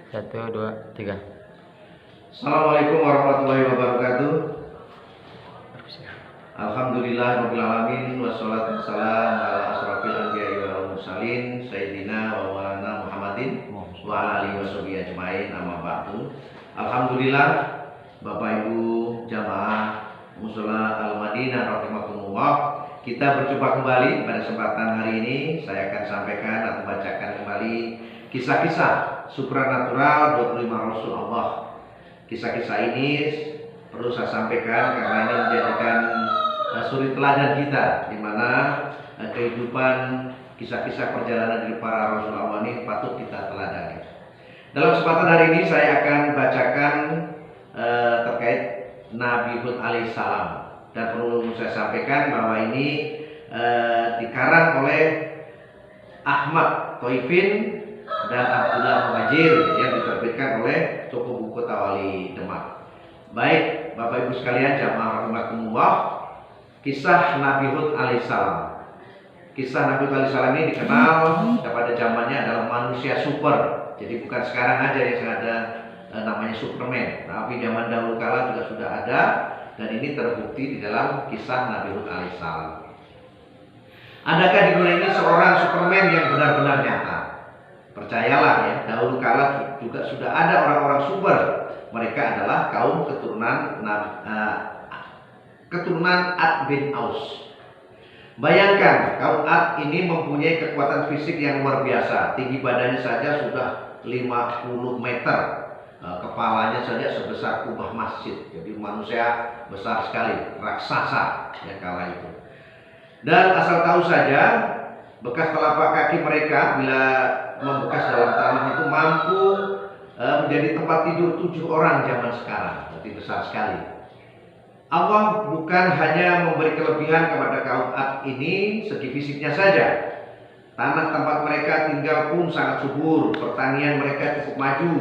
Satu, dua, tiga. Assalamualaikum warahmatullahi wabarakatuh. Alhamdulillah rabbil alamin wassalatu wassalamu ala asrofil anbiya'i wal mursalin sayyidina wa maulana Muhammadin wa ala alihi washabihi ajmain, amma ba'du. Alhamdulillah Bapak Ibu jamaah Mushola Al-Madinah rahimakumullah, kita berjumpa kembali pada kesempatan hari ini. Saya akan sampaikan atau bacakan kembali kisah-kisah supranatural 25 Rasul Allah. Kisah-kisah ini perlu saya sampaikan karena ini menjadikan suri teladan kita, di mana kehidupan kisah-kisah perjalanan dari para Rasul Allah ini patut kita teladani. Dalam kesempatan hari ini saya akan bacakan terkait Nabi Hud alaihissalam, dan perlu saya sampaikan bahwa ini dikarang oleh Ahmad Toifin dan Abdullah Muhajir yang diterbitkan oleh toko buku Tawali Demak. Baik Bapak Ibu sekalian jamaah rahimakumullah, kisah Nabi Hud alaihissalam. Kisah Nabi Hud alaihissalam ini dikenal pada zamannya adalah manusia super. Jadi bukan sekarang aja yang ada namanya Superman, tapi zaman dahulu kala juga sudah ada, dan ini terbukti di dalam kisah Nabi Hud alaihissalam. Adakah di dunia ini seorang Superman yang benar-benar nyata? Percayalah ya, dahulu kala juga sudah ada orang-orang super. Mereka adalah kaum keturunan Ad bin Aus. Bayangkan, kaum Ad ini mempunyai kekuatan fisik yang luar biasa. Tinggi badannya saja sudah 50 meter. Kepalanya saja sebesar kubah masjid. Jadi manusia besar sekali, raksasa ya kala itu. Dan asal tahu saja, bekas telapak kaki mereka bila membekas dalam tanah itu mampu menjadi tempat tidur 7 orang zaman sekarang. Berarti besar sekali. Allah bukan hanya memberi kelebihan kepada kaum Ad ini segi fisiknya saja. Tanah tempat mereka tinggal pun sangat subur, pertanian mereka cukup maju.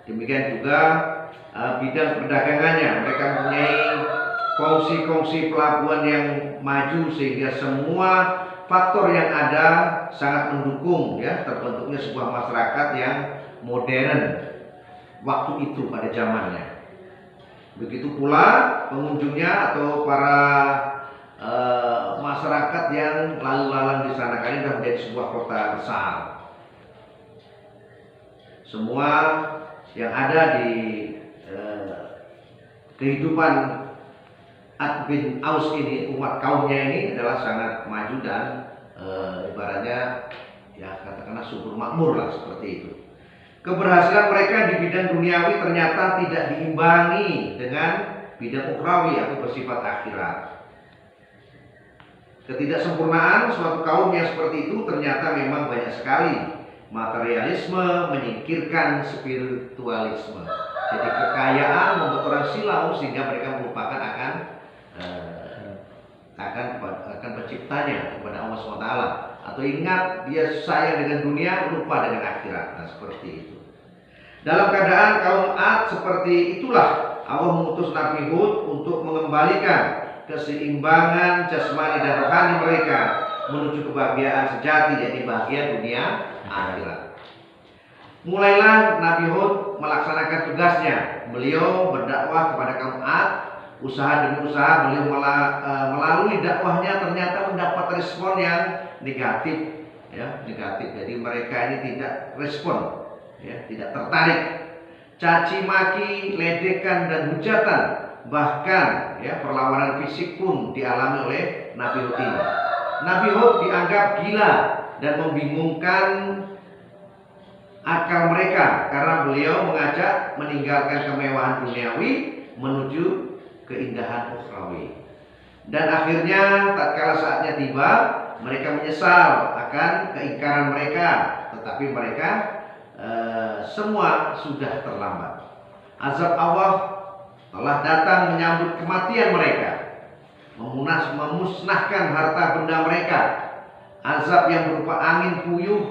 Demikian juga bidang perdagangannya, mereka mempunyai kongsi-kongsi pelabuhan yang maju, sehingga semua faktor yang ada sangat mendukung ya terbentuknya sebuah masyarakat yang modern waktu itu pada zamannya. Begitu pula pengunjungnya atau para masyarakat yang lalu lalang di sana, karena sudah menjadi sebuah kota besar. Semua yang ada di kehidupan Ad bin Aus ini, umat kaumnya ini adalah sangat maju dan ibaratnya ya katakanlah subur makmur lah, seperti itu. Keberhasilan mereka di bidang duniawi ternyata tidak diimbangi dengan bidang ukhrawi atau bersifat akhirat. Ketidaksempurnaan suatu kaum yang seperti itu ternyata memang banyak sekali. Materialisme menyingkirkan spiritualisme. Jadi kekayaan membuat orang silau sehingga mereka melupakan akan penciptanya kepada Allah SWT, atau ingat dia sayang dengan dunia, lupa dengan akhirat. Nah, seperti itu. Dalam keadaan kaum Ad seperti itulah Allah mengutus Nabi Hud untuk mengembalikan keseimbangan jasmani dan rohani mereka menuju kebahagiaan sejati, yaitu bahagia dunia akhirat. Mulailah Nabi Hud melaksanakan tugasnya. Beliau berdakwah kepada kaum Ad. Usaha demi usaha beliau melalui dakwahnya ternyata mendapat respon yang negatif, ya, negatif. Jadi mereka ini tidak respon, ya, tidak tertarik. Caci maki, ledekan dan hujatan, bahkan ya perlawanan fisik pun dialami oleh Nabi Hud ini. Nabi Hud dianggap gila dan membingungkan akal mereka karena beliau mengajak meninggalkan kemewahan duniawi menuju keindahan ukhrawi. Dan akhirnya tatkala saatnya tiba, mereka menyesal akan keingkaran mereka, tetapi mereka semua sudah terlambat. Azab Allah telah datang menyambut kematian mereka, memusnahkan harta benda mereka. Azab yang berupa angin puyuh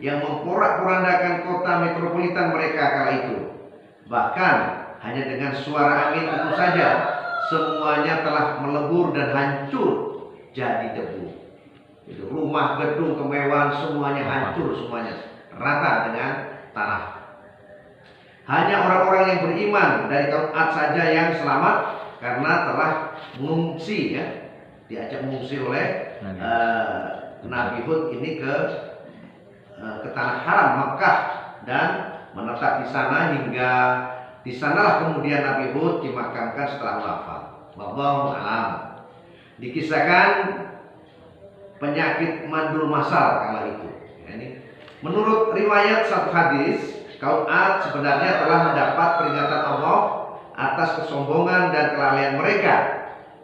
yang memporak-porandakan kota metropolitan mereka kala itu. Bahkan hanya dengan suara angin itu saja semuanya telah melebur dan hancur jadi debu. Itu rumah, gedung, kemewahan semuanya hancur, semuanya rata dengan tanah. Hanya orang-orang yang beriman dari kaum Ad saja yang selamat karena telah mengungsi, ya, diajak mengungsi oleh Nabi Hud ini ke tanah haram Makkah dan menetap di sana hingga di sanalah kemudian Nabi Hud dimakamkan setelah wafat. Wallahu a'lam. Dikisahkan penyakit mandul masal kala itu. Ini menurut riwayat satu hadis, kaum Ad sebenarnya telah mendapat peringatan Allah atas kesombongan dan kelalaian mereka.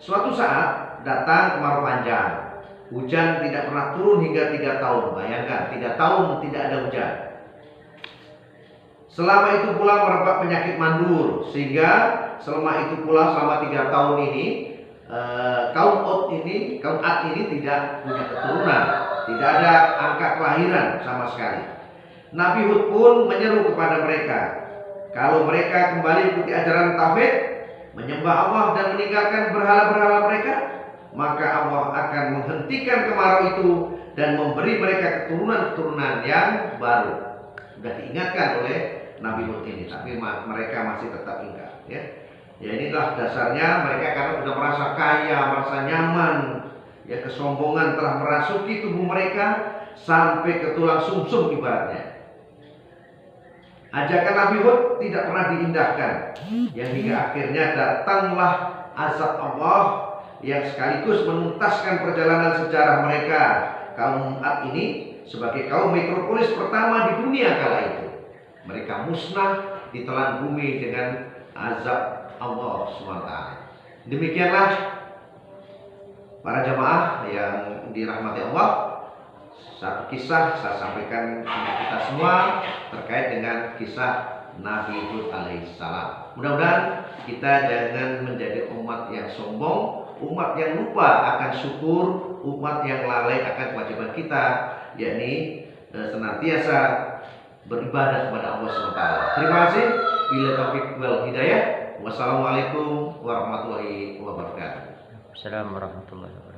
Suatu saat datang kemarau panjang. Hujan tidak pernah turun hingga 3 tahun. Bayangkan, 3 tahun tidak ada hujan. Selama itu pula merebak penyakit mandul, sehingga selama 3 tahun ini kaum Ad ini tidak punya keturunan, tidak ada angka kelahiran sama sekali. Nabi Hud pun menyeru kepada mereka, kalau mereka kembali ikuti ajaran tauhid, menyembah Allah dan meninggalkan berhala-berhala mereka, maka Allah akan menghentikan kemarau itu dan memberi mereka keturunan-keturunan yang baru. Sudah diingatkan oleh Nabi Hud ini, tapi mereka masih tetap ingkar, ya. Ya, inilah dasarnya mereka karena sudah merasa kaya, merasa nyaman, ya, kesombongan telah merasuki tubuh mereka sampai ke tulang sumsum ibaratnya. Ajakan Nabi Hud tidak pernah diindahkan, yang hingga akhirnya datanglah azab Allah yang sekaligus menuntaskan perjalanan sejarah mereka. Kaum Ad ini sebagai kaum metropolis pertama di dunia kala itu, mereka musnah ditelan bumi dengan azab Allah SWT. Demikianlah para jamaah yang dirahmati Allah, satu kisah saya sampaikan kepada kita semua terkait dengan kisah Nabi Hud alaihissalam. Mudah-mudahan kita jangan menjadi umat yang sombong, umat yang lupa akan syukur, umat yang lalai akan kewajiban kita, yakni senantiasa beribadah kepada Allah SWT. Terima kasih. Bila taufik wal hidayah. Wassalamualaikum warahmatullahi wabarakatuh. Assalamualaikum warahmatullahi wabarakatuh.